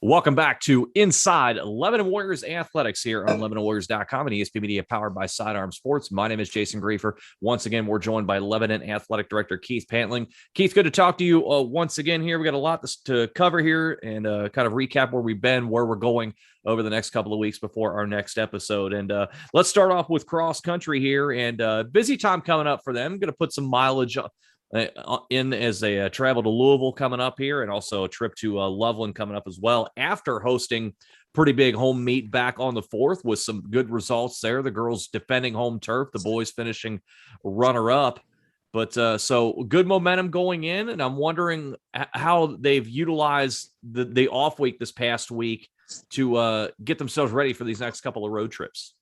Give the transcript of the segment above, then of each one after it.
Welcome back to Inside Lebanon Warriors Athletics here on LebanonWarriors.com and ESP Media powered by Sidearm Sports. My name is Jason Griefer. Once again, we're joined by Lebanon Athletic Director Keith Pantling. Keith, good to talk to you once again here. We got a lot to cover here and kind of recap where we've been, where we're going over the next couple of weeks before our next episode. And let's start off with cross country here, and busy time coming up for them. Going to put some mileage in as they travel to Louisville coming up here, and also a trip to Loveland coming up as well after hosting pretty big home meet back on the 4th with some good results there. The girls defending home turf, the boys finishing runner-up. But so good momentum going in, and I'm wondering how they've utilized the off week this past week to get themselves ready for these next couple of road trips.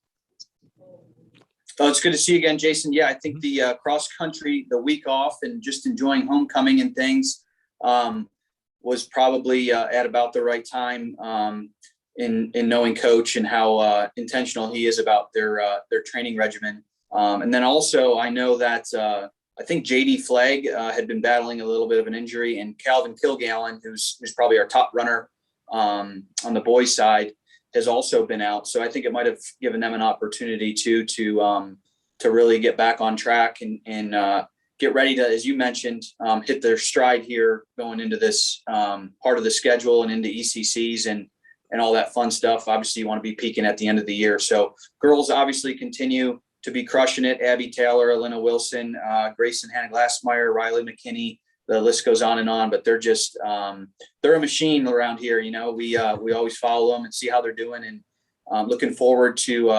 Oh, it's good to see you again, Jason. Yeah, I think the cross country, the week off and just enjoying homecoming and things was probably at about the right time in knowing Coach and how intentional he is about their training regimen. And then also I know that I think JD Flagg had been battling a little bit of an injury, and Calvin Kilgallen, who's probably our top runner on the boys' side, has also been out. So I think it might have given them an opportunity to really get back on track and get ready to, as you mentioned, hit their stride here going into this part of the schedule and into ECCs and all that fun stuff. Obviously, you want to be peaking at the end of the year. So girls obviously continue to be crushing it. Abby Taylor, Elena Wilson, Grayson Hannah Glassmeyer, Riley McKinney. The list goes on and on, but they're just they're a machine around here. You know, we always follow them and see how they're doing, and looking forward to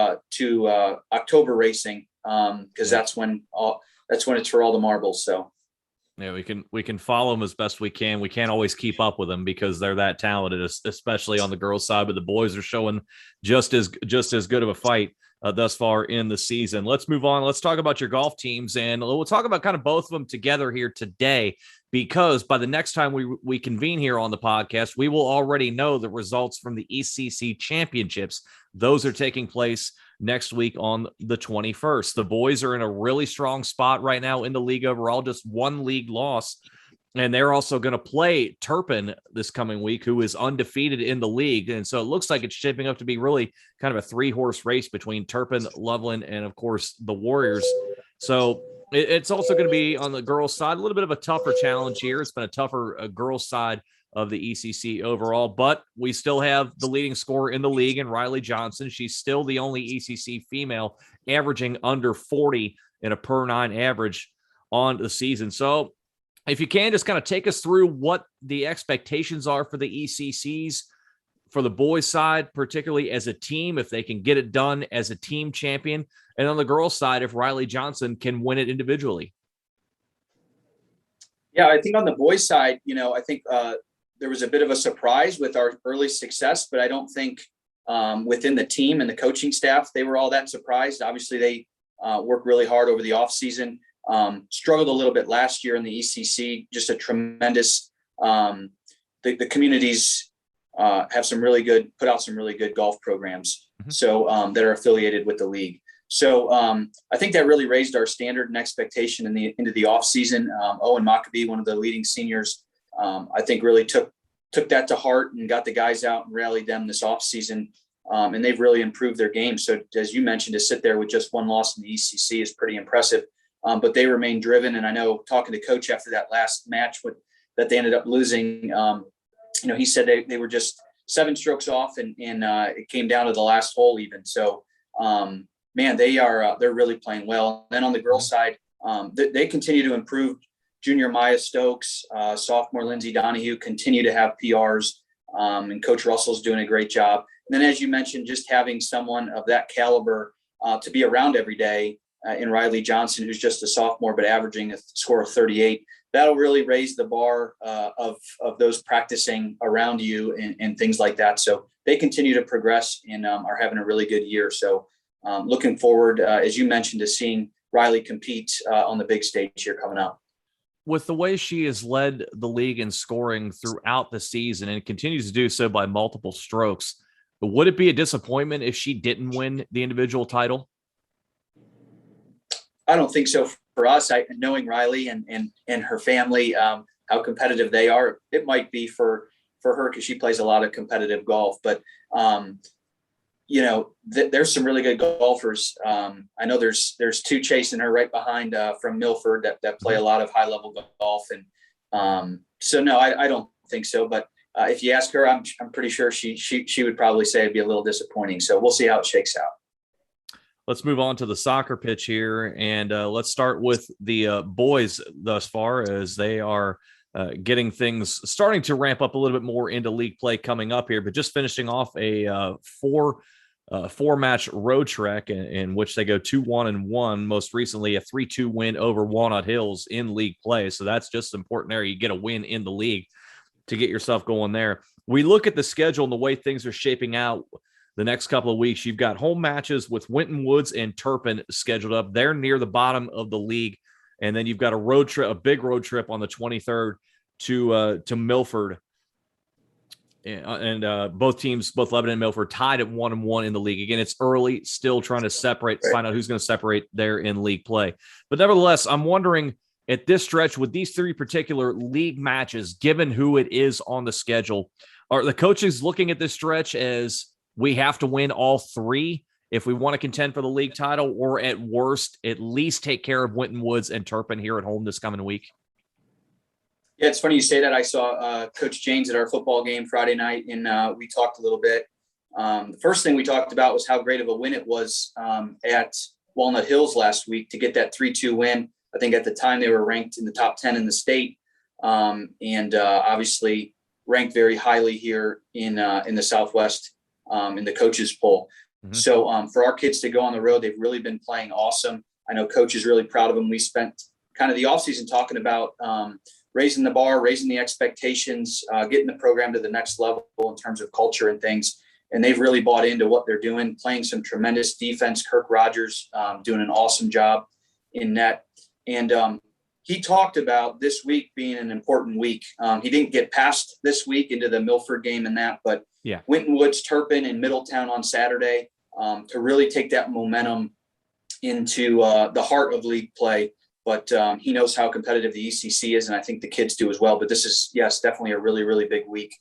October racing because that's when it's for all the marbles. So yeah, we can follow them as best we can. We can't always keep up with them because they're that talented, especially on the girls' side. But the boys are showing just as good of a fight thus far in the season. Let's move on. Let's talk about your golf teams, and we'll talk about kind of both of them together here today, because by the next time we convene here on the podcast, we will already know the results from the ECC championships. Those are taking place next week on the 21st. The boys are in a really strong spot right now in the league overall, just one league loss. And they're also going to play Turpin this coming week, who is undefeated in the league. And so it looks like it's shaping up to be really kind of a 3-horse race between Turpin, Loveland, and, of course, the Warriors. So it's also going to be on the girls' side, a little bit of a tougher challenge here. It's been a tougher girls' side of the ECC overall, but we still have the leading scorer in the league in Riley Johnson. She's still the only ECC female averaging under 40 in a per 9 average on the season. So if you can, just kind of take us through what the expectations are for the ECCs for the boys' side, particularly as a team, if they can get it done as a team champion, and on the girls' side, if Riley Johnson can win it individually. Yeah, I think on the boys' side, I think there was a bit of a surprise with our early success, but I don't think within the team and the coaching staff, they were all that surprised. Obviously, they worked really hard over the offseason. Struggled a little bit last year in the ECC, just a tremendous, the communities have put out some really good golf programs. Mm-hmm. So that are affiliated with the league. So I think that really raised our standard and expectation into the off season. Owen Maccabee, one of the leading seniors, I think really took that to heart and got the guys out and rallied them this off season. And they've really improved their game. So as you mentioned, to sit there with just one loss in the ECC is pretty impressive. But they remain driven. And I know talking to Coach after that last match that they ended up losing, he said they were just 7 strokes off and it came down to the last hole even. So, man, they're really playing well. And then on the girls' side, they continue to improve. Junior Maya Stokes, sophomore Lindsay Donahue continue to have PRs, and Coach Russell's doing a great job. And then, as you mentioned, just having someone of that caliber to be around every day, in Riley Johnson, who's just a sophomore, but averaging a score of 38. That'll really raise the bar of those practicing around you and things like that. So they continue to progress and are having a really good year. So looking forward, as you mentioned, to seeing Riley compete on the big stage here coming up. With the way she has led the league in scoring throughout the season and continues to do so by multiple strokes, would it be a disappointment if she didn't win the individual title? I don't think so for us. Knowing Riley and her family, how competitive they are, it might be for for her because she plays a lot of competitive golf. But there's some really good golfers. I know there's two chasing her right behind from Milford that play a lot of high level golf. And so no, I don't think so. But if you ask her, I'm pretty sure she would probably say it'd be a little disappointing. So we'll see how it shakes out. Let's move on to the soccer pitch here, and let's start with the boys thus far, as they are getting things starting to ramp up a little bit more into league play coming up here, but just finishing off a four-match road trek in which they go 2-1-1, most recently a 3-2 win over Walnut Hills in league play. So that's just important there. You get a win in the league to get yourself going there. We look at the schedule and the way things are shaping out the next couple of weeks. You've got home matches with Winton Woods and Turpin scheduled up. They're near the bottom of the league. And then you've got a big road trip on the 23rd to Milford. And both teams, both Lebanon and Milford, tied at 1-1 in the league. Again, it's early, still trying to find out who's going to separate there in league play. But nevertheless, I'm wondering at this stretch with these three particular league matches, given who it is on the schedule, are the coaches looking at this stretch as we have to win all three if we want to contend for the league title, or at worst, at least take care of Winton Woods and Turpin here at home this coming week? Yeah, it's funny you say that. I saw Coach James at our football game Friday night, and we talked a little bit. The first thing we talked about was how great of a win it was at Walnut Hills last week to get that 3-2 win. I think at the time they were ranked in the top 10 in the state, and obviously ranked very highly here in the Southwest in the coaches poll. Mm-hmm. So for our kids to go on the road, they've really been playing awesome. I know Coach is really proud of them. We spent kind of the offseason talking about raising the bar, raising the expectations, getting the program to the next level in terms of culture and things. And they've really bought into what they're doing, playing some tremendous defense. Kirk Rogers doing an awesome job in net. And he talked about this week being an important week. He didn't get past this week into the Milford game and that, but yeah, Winton Woods, Turpin, and Middletown on Saturday to really take that momentum into the heart of league play. But he knows how competitive the ECC is, and I think the kids do as well. But this is, yes, definitely a really, really big week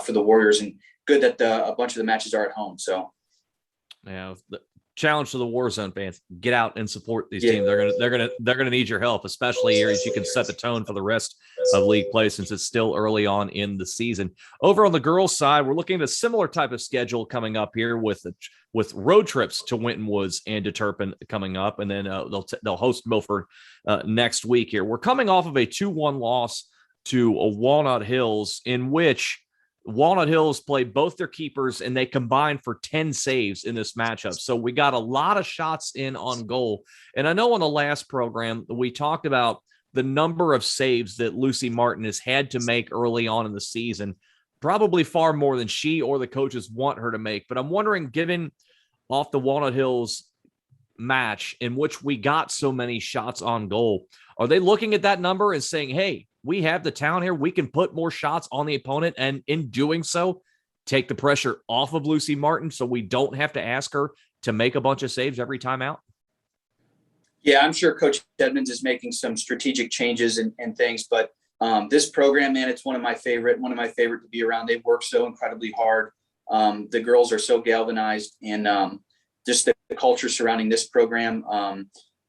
for the Warriors, and good that a bunch of the matches are at home. So, yeah, the challenge to the Warzone fans: get out and support these teams. They're gonna need your help, especially here as you can set the tone for the rest of league play since it's still early on in the season. Over on the girls' side, we're looking at a similar type of schedule coming up here with road trips to Winton Woods and to Turpin coming up, and then they'll host Milford next week here. We're coming off of a 2-1 loss to Walnut Hills, in which Walnut Hills played both their keepers and they combined for 10 saves in this matchup. So we got a lot of shots in on goal. And I know on the last program, we talked about the number of saves that Lucy Martin has had to make early on in the season, probably far more than she or the coaches want her to make. But I'm wondering, given off the Walnut Hills match in which we got so many shots on goal, are they looking at that number and saying, hey, we have the talent here, we can put more shots on the opponent, and in doing so, take the pressure off of Lucy Martin so we don't have to ask her to make a bunch of saves every time out? Yeah, I'm sure Coach Edmonds is making some strategic changes and things, but this program, man, it's one of my favorite to be around. They've worked so incredibly hard. The girls are so galvanized, and just the culture surrounding this program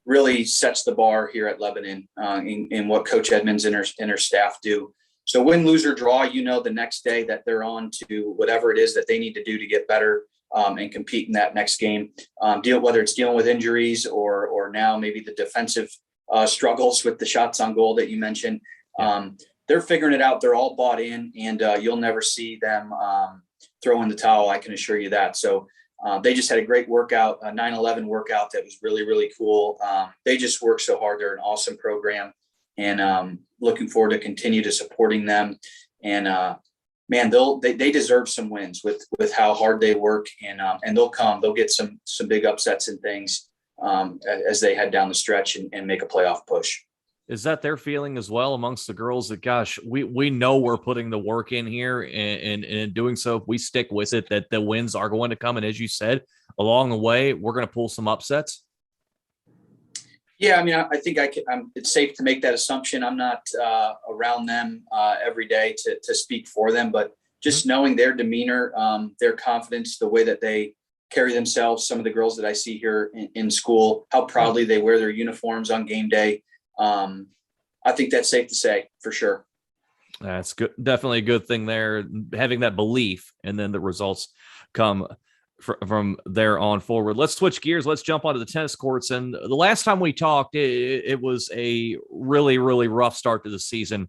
really sets the bar here at Lebanon in what Coach Edmonds and her staff do. So win, lose, or draw, the next day that they're on to whatever it is that they need to do to get better and compete in that next game. Whether it's dealing with injuries or now maybe the defensive struggles with the shots on goal that you mentioned. They're figuring it out. They're all bought in, and you'll never see them throw in the towel. I can assure you that. So they just had a great workout, a 9/11 workout that was really, really cool. They just work so hard. They're an awesome program, and looking forward to continue to supporting them. And man, they deserve some wins with how hard they work, and they'll get some big upsets and things as they head down the stretch and make a playoff push. Is that their feeling as well amongst the girls that, gosh, we know we're putting the work in here, and in doing so, if we stick with it, that the wins are going to come. And as you said, along the way, we're going to pull some upsets? Yeah, I mean, I think it's safe to make that assumption. I'm not around them every day to speak for them, but just knowing their demeanor, their confidence, the way that they carry themselves, some of the girls that I see here in school, how proudly they wear their uniforms on game day. I think that's safe to say for sure. That's good. Definitely a good thing there, having that belief, and then the results come from there on forward. Let's switch gears. Let's jump onto the tennis courts. And the last time we talked, it was a really, really rough start to the season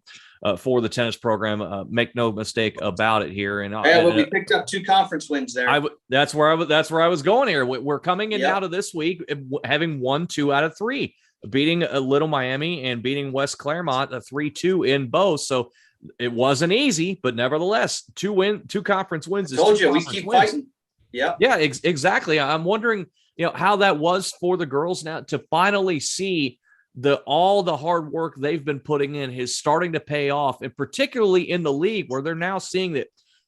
for the tennis program. Make no mistake about it here. And we picked up 2 conference wins there. That's where I was going here. We're coming in out of this week having won 2 out of 3, beating Little Miami and beating West Claremont 3-2 in both. So it wasn't easy, but nevertheless, 2 conference wins. I told you we keep fighting. Yeah, exactly. I'm wondering, how that was for the girls now to finally see all the hard work they've been putting in is starting to pay off, and particularly in the league where they're now seeing that,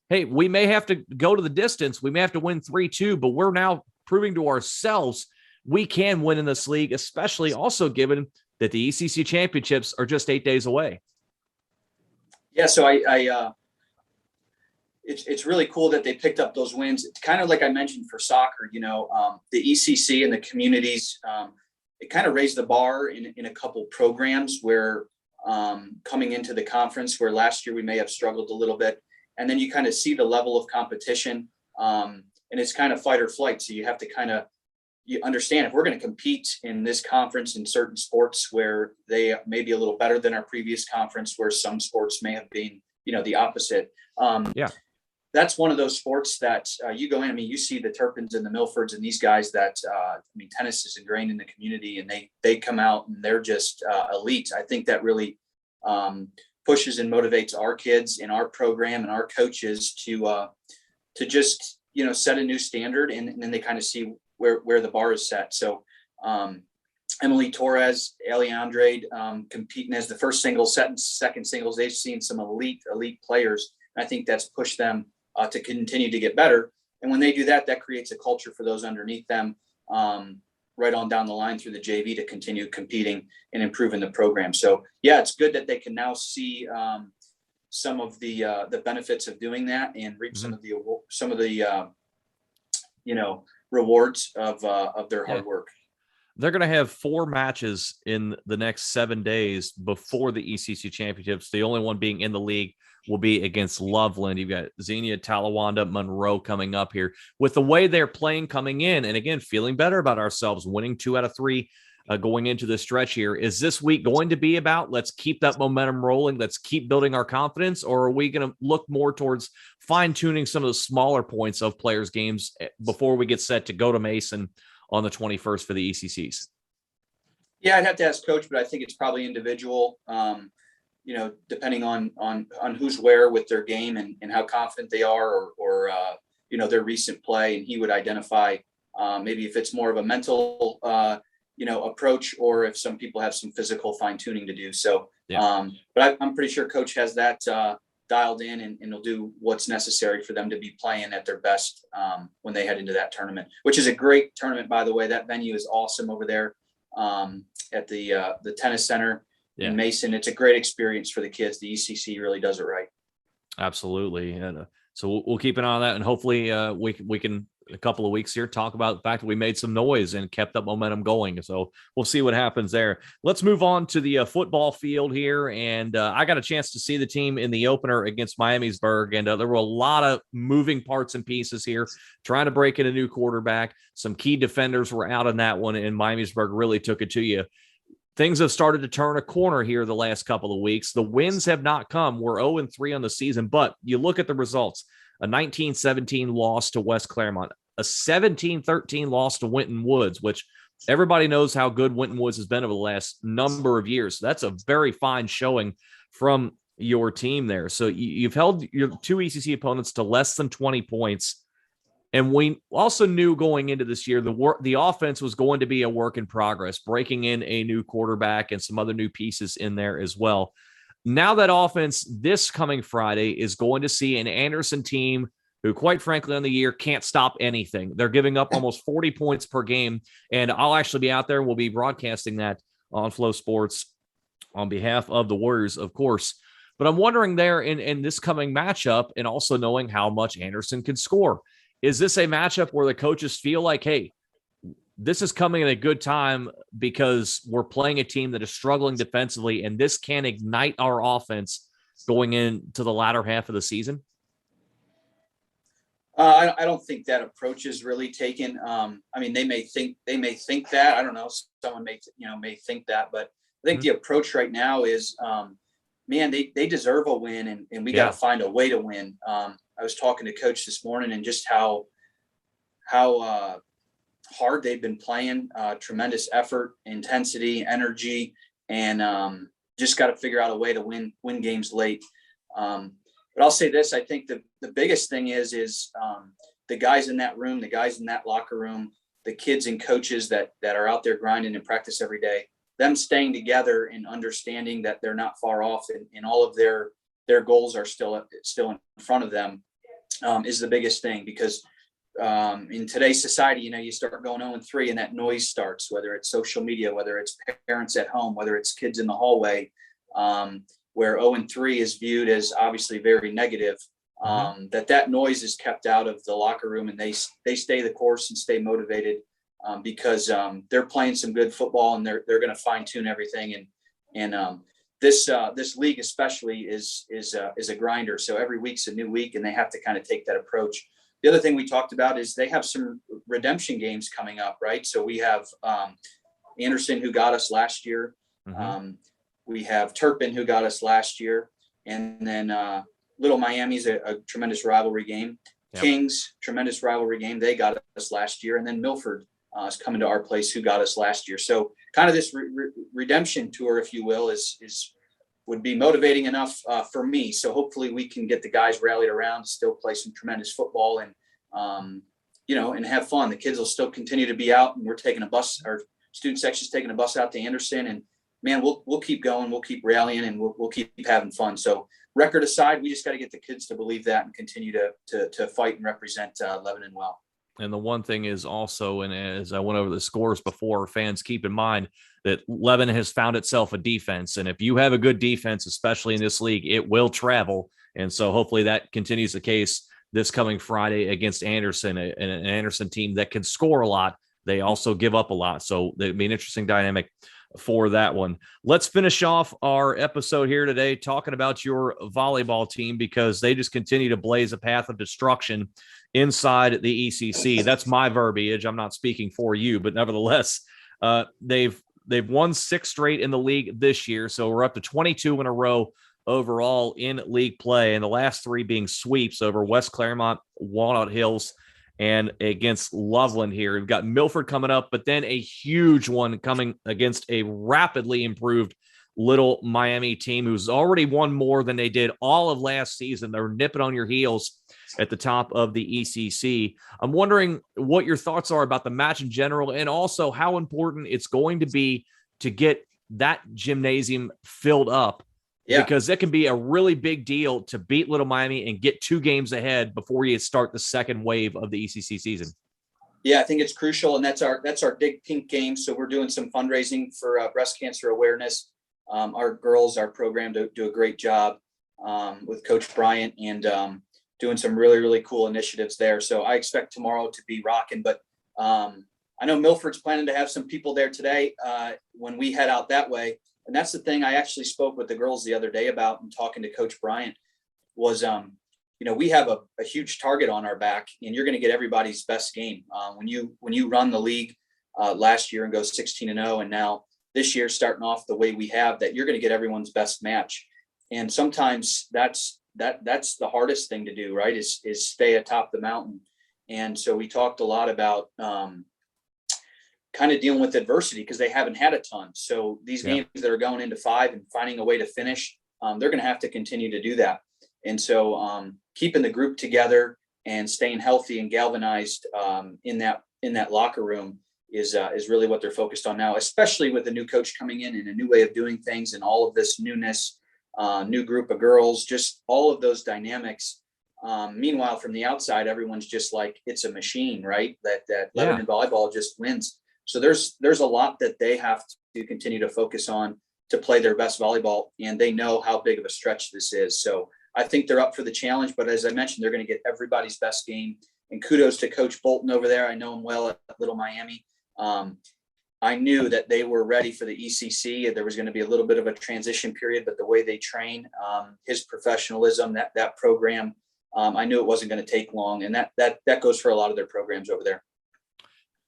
hey, we may have to go to the distance, we may have to win 3-2, but we're now proving to ourselves we can win in this league, especially also given that the ECC championships are just 8 days away. Yeah, so it's really cool that they picked up those wins. It's kind of like I mentioned for soccer, the ECC and the communities, it kind of raised the bar in a couple programs where coming into the conference where last year we may have struggled a little bit. And then you kind of see the level of competition and it's kind of fight or flight. So you have to you understand if we're going to compete in this conference in certain sports where they may be a little better than our previous conference, where some sports may have been, the opposite. That's one of those sports that you go in. I mean, you see the Turpins and the Milfords and these guys that, tennis is ingrained in the community, and they come out and they're just elite. I think that really pushes and motivates our kids in our program and our coaches to just, set a new standard, and then they kind of see where the bar is set. So Emily Torres, Ali Andrade competing as the first singles, second singles, they've seen some elite players. And I think that's pushed them to continue to get better. And when they do that, that creates a culture for those underneath them right on down the line through the JV to continue competing and improving the program. So yeah, it's good that they can now see some of the benefits of doing that and reap some of the rewards of their hard work. They're going to have 4 matches in the next 7 days before the ECC championships. The only one being in the league will be against Loveland. You've got Xenia, Talawanda, Monroe coming up here. With the way they're playing coming in, and again, feeling better about ourselves, winning 2 out of 3 going into the stretch here. Is this week going to be about, let's keep that momentum rolling, let's keep building our confidence, or are we going to look more towards fine-tuning some of the smaller points of players' games before we get set to go to Mason on the 21st for the ECCs? Yeah, I'd have to ask Coach, but I think it's probably individual, depending on who's where with their game and how confident they are or their recent play. And he would identify maybe if it's more of a mental, approach, or if some people have some physical fine tuning to do. So, but I'm pretty sure Coach has that dialed in and he'll do what's necessary for them to be playing at their best when they head into that tournament, which is a great tournament, by the way. That venue is awesome over there at the tennis center in Mason. It's a great experience for the kids. The ECC really does it right. Absolutely. And so we'll keep an eye on that, and hopefully we can a couple of weeks here talk about the fact that we made some noise and kept that momentum going. So we'll see what happens there. Let's move on to the football field here. And I got a chance to see the team in the opener against Miamisburg, and there were a lot of moving parts and pieces here, trying to break in a new quarterback. Some key defenders were out in that one, and Miamisburg really took it to you. Things have started to turn a corner here the last couple of weeks. The wins have not come. We're 0-3 on the season, but you look at the results: a 19-17 loss to West Claremont, a 17-13 loss to Winton Woods, which everybody knows how good Winton Woods has been over the last number of years. So that's a very fine showing from your team there. So you've held your 2 ECC opponents to less than 20 points. And we also knew going into this year, the offense was going to be a work in progress, breaking in a new quarterback and some other new pieces in there as well. Now that offense this coming Friday is going to see an Anderson team who, quite frankly, on the year can't stop anything. They're giving up almost 40 points per game, and I'll actually be out there and we'll be broadcasting that on Flow Sports on behalf of the Warriors, of course. But I'm wondering there in this coming matchup, and also knowing how much Anderson can score, is this a matchup where the coaches feel like, hey, this is coming at a good time because we're playing a team that is struggling defensively, and this can ignite our offense going into the latter half of the season? I don't think that approach is really taken. I mean, they may think that. I don't know. Someone may think that, but I think the approach right now is, man, they deserve a win, and we got to find a way to win. I was talking to Coach this morning, and just how hard they've been playing. Tremendous effort, intensity, energy, and just got to figure out a way to win games late. But I'll say this: I think the biggest thing is the guys in that room, the guys in that locker room, the kids and coaches that are out there grinding and practice every day, them staying together and understanding that they're not far off, and all of their goals are still in front of them, is the biggest thing. Because in today's society, you start going 0-3 and that noise starts, whether it's social media, whether it's parents at home, whether it's kids in the hallway, where 0-3 is viewed as obviously very negative. That noise is kept out of the locker room, and they stay the course and stay motivated, because they're playing some good football, and they're going to fine tune everything. And this league especially is a grinder. So every week's a new week, and they have to kind of take that approach. The other thing we talked about is they have some redemption games coming up, right? So we have Anderson, who got us last year. We have Turpin, who got us last year. And then Little Miami's a tremendous rivalry game. Yep. Kings, tremendous rivalry game. They got us last year. And then Milford is coming to our place, who got us last year. So kind of this redemption tour, if you will, would be motivating enough for me. So hopefully we can get the guys rallied around, still play some tremendous football, and and have fun. The kids will still continue to be out, and we're taking a bus. Our student section's taking a bus out to Anderson, and man, we'll keep going, we'll keep rallying, and we'll keep having fun. So record aside, we just got to get the kids to believe that and continue to fight and represent Lebanon well. And the one thing is also, and as I went over the scores before, fans keep in mind that Lebanon has found itself a defense. And if you have a good defense, especially in this league, it will travel. And so hopefully that continues the case this coming Friday against Anderson, an Anderson team that can score a lot. They also give up a lot. So it'd be an interesting dynamic for that one. Let's finish off our episode here today talking about your volleyball team, because they just continue to blaze a path of destruction inside the ECC. That's my verbiage. I'm not speaking for you, but nevertheless, they've won 6 straight in the league this year. So we're up to 22 in a row overall in league play, and the last 3 being sweeps over West Claremont, Walnut Hills, and against Loveland here. We've got Milford coming up, but then a huge one coming against a rapidly improved Little Miami team who's already won more than they did all of last season. They're nipping on your heels at the top of the ECC. I'm wondering what your thoughts are about the match in general, and also how important it's going to be to get that gymnasium filled up. Yeah. Because that can be a really big deal to beat Little Miami and get 2 games ahead before you start the second wave of the ECC season. Yeah, I think it's crucial, and that's our big pink game. So we're doing some fundraising for breast cancer awareness. Our girls, our program, do a great job with Coach Bryant, and doing some really, really cool initiatives there. So I expect tomorrow to be rocking. But I know Milford's planning to have some people there today when we head out that way. And that's the thing I actually spoke with the girls the other day about, and talking to Coach Bryant, was, we have a huge target on our back, and you're going to get everybody's best game. When you run the league last year and go 16-0, and now this year starting off the way we have, that you're going to get everyone's best match. And sometimes that's the hardest thing to do, right? Is stay atop the mountain. And so we talked a lot about kind of dealing with adversity, because they haven't had a ton. So these games that are going into 5 and finding a way to finish, they're going to have to continue to do that. And so keeping the group together and staying healthy and galvanized in that locker room is really what they're focused on now, especially with a new coach coming in and a new way of doing things, and all of this newness, new group of girls, just all of those dynamics. Meanwhile, from the outside, everyone's just like, it's a machine, right? That Lebanon volleyball just wins. So there's a lot that they have to continue to focus on to play their best volleyball, and they know how big of a stretch this is. So I think they're up for the challenge, but as I mentioned, they're going to get everybody's best game. And kudos to Coach Bolton over there. I know him well at Little Miami. I knew that they were ready for the ECC. There was going to be a little bit of a transition period, but the way they train, his professionalism, that program, I knew it wasn't going to take long. And that goes for a lot of their programs over there.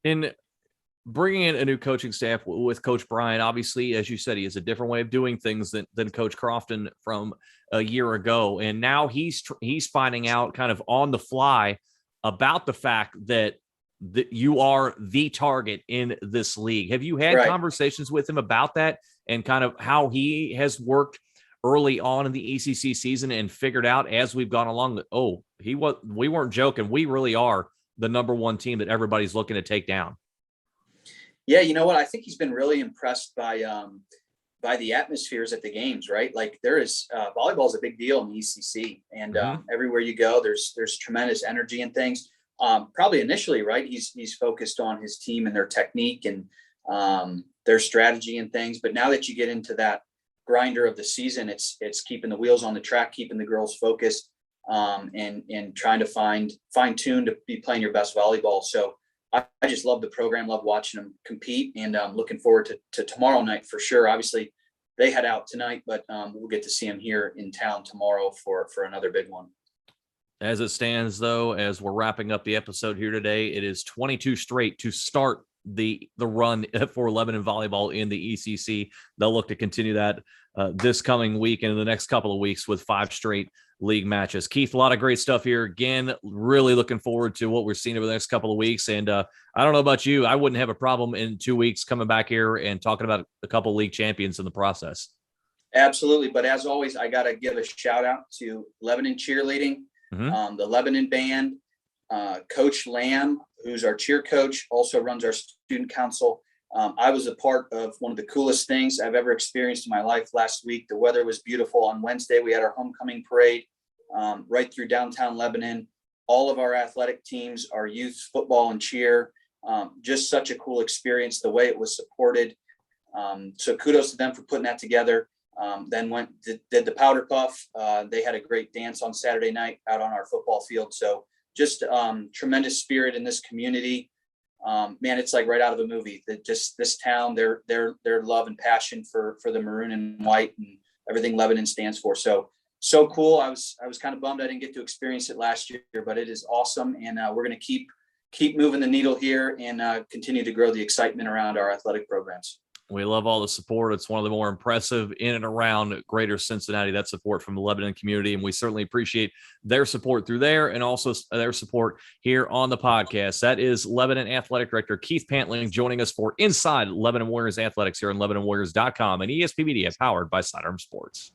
In bringing in a new coaching staff with Coach Bryant, obviously, as you said, he has a different way of doing things than Coach Crofton from a year ago. And now he's finding out kind of on the fly about the fact that you are the target in this league. Have you had conversations with him about that and kind of how he has worked early on in the ECC season and figured out as we've gone along that, we weren't joking. We really are the number one team that everybody's looking to take down? Yeah, you know what? I think he's been really impressed by the atmospheres at the games, right? Like there is volleyball is a big deal in the ECC, and everywhere you go, there's tremendous energy and things. Probably initially, right? He's focused on his team and their technique and their strategy and things. But now that you get into that grinder of the season, it's keeping the wheels on the track, keeping the girls focused, and trying to fine tune to be playing your best volleyball. So I just love the program, love watching them compete, and looking forward to tomorrow night for sure. Obviously, they head out tonight, but we'll get to see them here in town tomorrow for another big one. As it stands, though, as we're wrapping up the episode here today, it is 22 straight to start the run for Lebanon volleyball in the ECC. They'll look to continue that this coming week and in the next couple of weeks with 5 straight league matches. Keith, a lot of great stuff here. Again, really looking forward to what we're seeing over the next couple of weeks. And I don't know about you, I wouldn't have a problem in 2 weeks coming back here and talking about a couple of league champions in the process. Absolutely. But as always, I got to give a shout out to Lebanon cheerleading, the Lebanon band, Coach Lamb, who's our cheer coach, also runs our student council. I was a part of one of the coolest things I've ever experienced in my life last week. The weather was beautiful. On Wednesday, we had our homecoming parade right through downtown Lebanon. All of our athletic teams, our youth football and cheer, just such a cool experience, the way it was supported. So kudos to them for putting that together. Then did the powder puff. They had a great dance on Saturday night out on our football field. So just tremendous spirit in this community. Man, it's like right out of a movie. That just this town, their love and passion for the maroon and white and everything Lebanon stands for. So cool. I was kind of bummed I didn't get to experience it last year, but it is awesome, and we're going to keep moving the needle here and continue to grow the excitement around our athletic programs. We love all the support. It's one of the more impressive in and around greater Cincinnati, that support from the Lebanon community. And we certainly appreciate their support through there and also their support here on the podcast. That is Lebanon Athletic Director Keith Pantling joining us for Inside Lebanon Warriors Athletics here on LebanonWarriors.com and ESP Media, powered by Sidearm Sports.